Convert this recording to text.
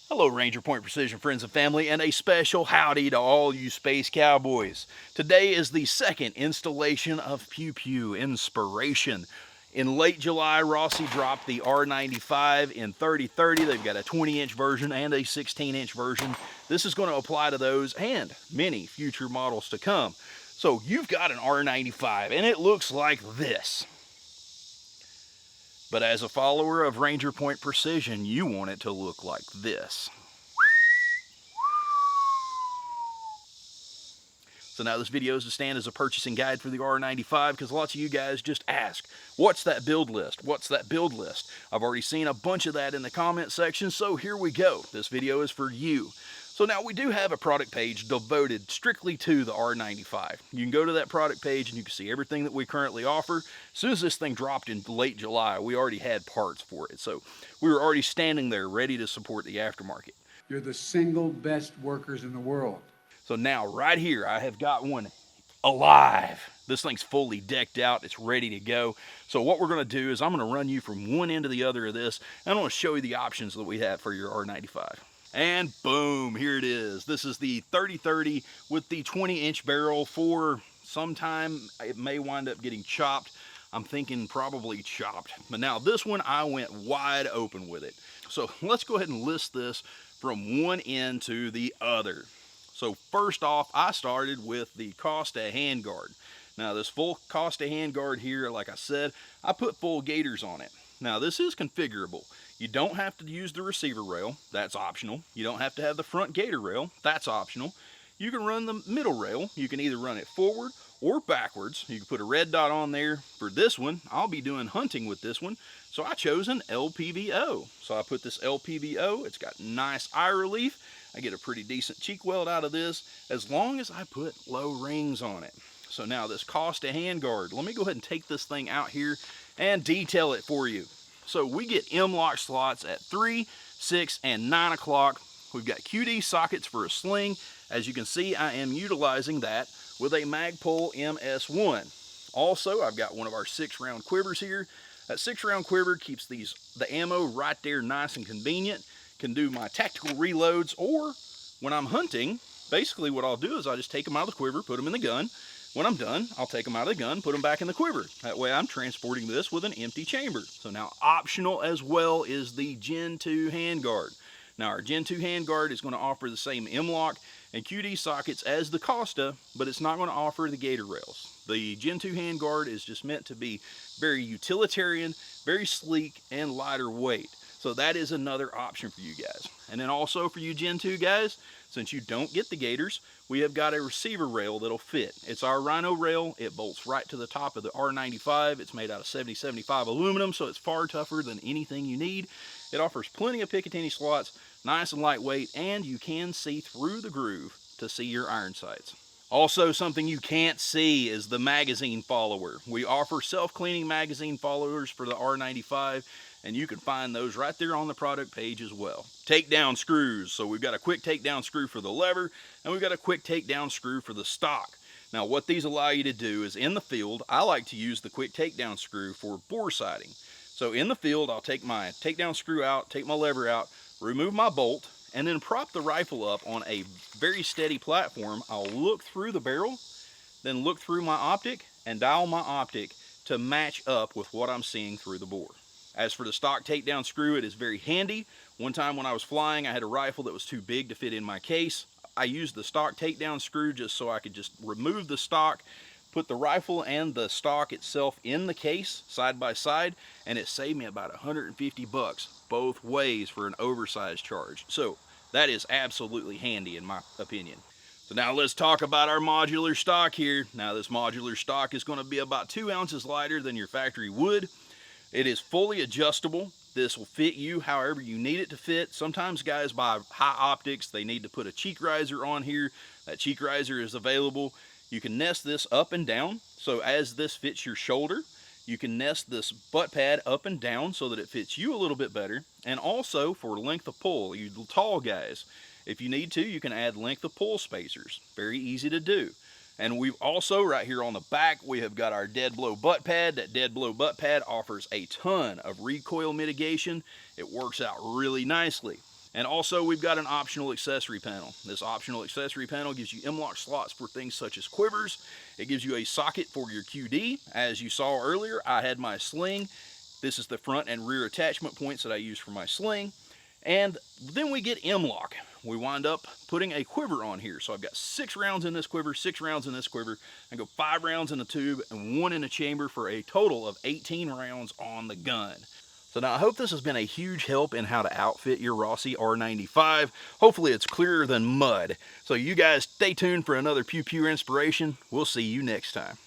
Hello, Ranger Point Precision friends and family, and a special howdy to all you space cowboys. Today is the second installation of Pew Pew Inspiration. In late July, Rossi dropped the R95 in 30/30. They've got a 20-inch version and a 16-inch version. This is going to apply to those and many future models to come. So you've got an R95, and it looks like this. But as a follower of Ranger Point Precision, you want it to look like this. So now this video is to stand as a purchasing guide for the R95 because lots of you guys just ask, what's that build list? What's that build list? I've already seen a bunch of that in the comment section, so here we go. This video is for you. So now we do have a product page devoted strictly to the R95. You can go to that product page and you can see everything that we currently offer. As soon as this thing dropped in late July, we already had parts for it. So we were already standing there ready to support the aftermarket. You're the single best workers in the world. So now right here, I have got one alive. This thing's fully decked out. It's ready to go. So what we're going to do is I'm going to run you from one end to the other of this, and I'm going to show you the options that we have for your R95. And boom, here it is. This is the 30/30 with the 20-inch barrel. For some time, it may wind up getting chopped. I'm thinking probably chopped. But now this one, I went wide open with it. So let's go ahead and list this from one end to the other. So first off, I started with the Costa handguard. Now this full Costa handguard here, like I said, I put full gaiters on it. Now this is configurable. You don't have to use the receiver rail, that's optional. You don't have to have the front gaiter rail, that's optional. You can run the middle rail. You can either run it forward or backwards. You can put a red dot on there. For this one, I'll be doing hunting with this one, so I chose an LPVO. So I put this LPVO, it's got nice eye relief. I get a pretty decent cheek weld out of this as long as I put low rings on it. So now this Costa handguard, let me go ahead and take this thing out here and detail it for you. So we get M-lock slots at 3, 6, and 9 o'clock. We've got QD sockets for a sling. As you can see, I am utilizing that with a Magpul MS1. Also, I've got one of our 6-round quivers here. That 6-round quiver keeps the ammo right there nice and convenient. Can do my tactical reloads, or when I'm hunting, basically what I'll do is I'll just take them out of the quiver, put them in the gun. When I'm done, I'll take them out of the gun, put them back in the quiver. That way I'm transporting this with an empty chamber. So now optional as well is the Gen 2 handguard. Now our Gen 2 handguard is going to offer the same M-lock and QD sockets as the Costa, but it's not going to offer the gaiter rails. The Gen 2 handguard is just meant to be very utilitarian, very sleek, and lighter weight. So that is another option for you guys. And then also for you Gen 2 guys, since you don't get the gaiters, we have got a receiver rail that'll fit. It's our Rhino rail. It bolts right to the top of the R95. It's made out of 70/75 aluminum, so it's far tougher than anything you need. It offers plenty of Picatinny slots, nice and lightweight, and you can see through the groove to see your iron sights. Also, something you can't see is the magazine follower. We offer self-cleaning magazine followers for the R95, and you can find those right there on the product page as well. Takedown screws. So we've got a quick takedown screw for the lever, and we've got a quick takedown screw for the stock. Now what these allow you to do is in the field, I like to use the quick takedown screw for bore sighting. So in the field, I'll take my takedown screw out, take my lever out, remove my bolt, and then prop the rifle up on a very steady platform. I'll look through the barrel, then look through my optic, and dial my optic to match up with what I'm seeing through the bore. As for the stock takedown screw, it is very handy. One time when I was flying, I had a rifle that was too big to fit in my case. I used the stock takedown screw just so I could just remove the stock, put the rifle and the stock itself in the case side by side, and it saved me about 150 bucks both ways for an oversized charge. So that is absolutely handy in my opinion. So now let's talk about our modular stock here. Now this modular stock is going to be about 2 ounces lighter than your factory wood. It is fully adjustable. This will fit you however you need it to fit. Sometimes guys buy high optics, they need to put a cheek riser on here. That cheek riser is available. You can nest this up and down. So as this fits your shoulder, you can nest this butt pad up and down so that it fits you a little bit better. And also for length of pull, you tall guys, if you need to, you can add length of pull spacers. Very easy to do. And we've also, right here on the back, we have got our dead blow butt pad. That dead blow butt pad offers a ton of recoil mitigation. It works out really nicely. And also we've got an optional accessory panel. This optional accessory panel gives you M-LOK slots for things such as quivers. It gives you a socket for your QD. As you saw earlier, I had my sling. This is the front and rear attachment points that I use for my sling. And then we get M-LOK. We wind up putting a quiver on here. So I've got 6 rounds in this quiver, 6 rounds in this quiver. I go 5 rounds in the tube and 1 in the chamber for a total of 18 rounds on the gun. So now I hope this has been a huge help in how to outfit your Rossi R95. Hopefully it's clearer than mud. So you guys stay tuned for another Pew Pew inspiration. We'll see you next time.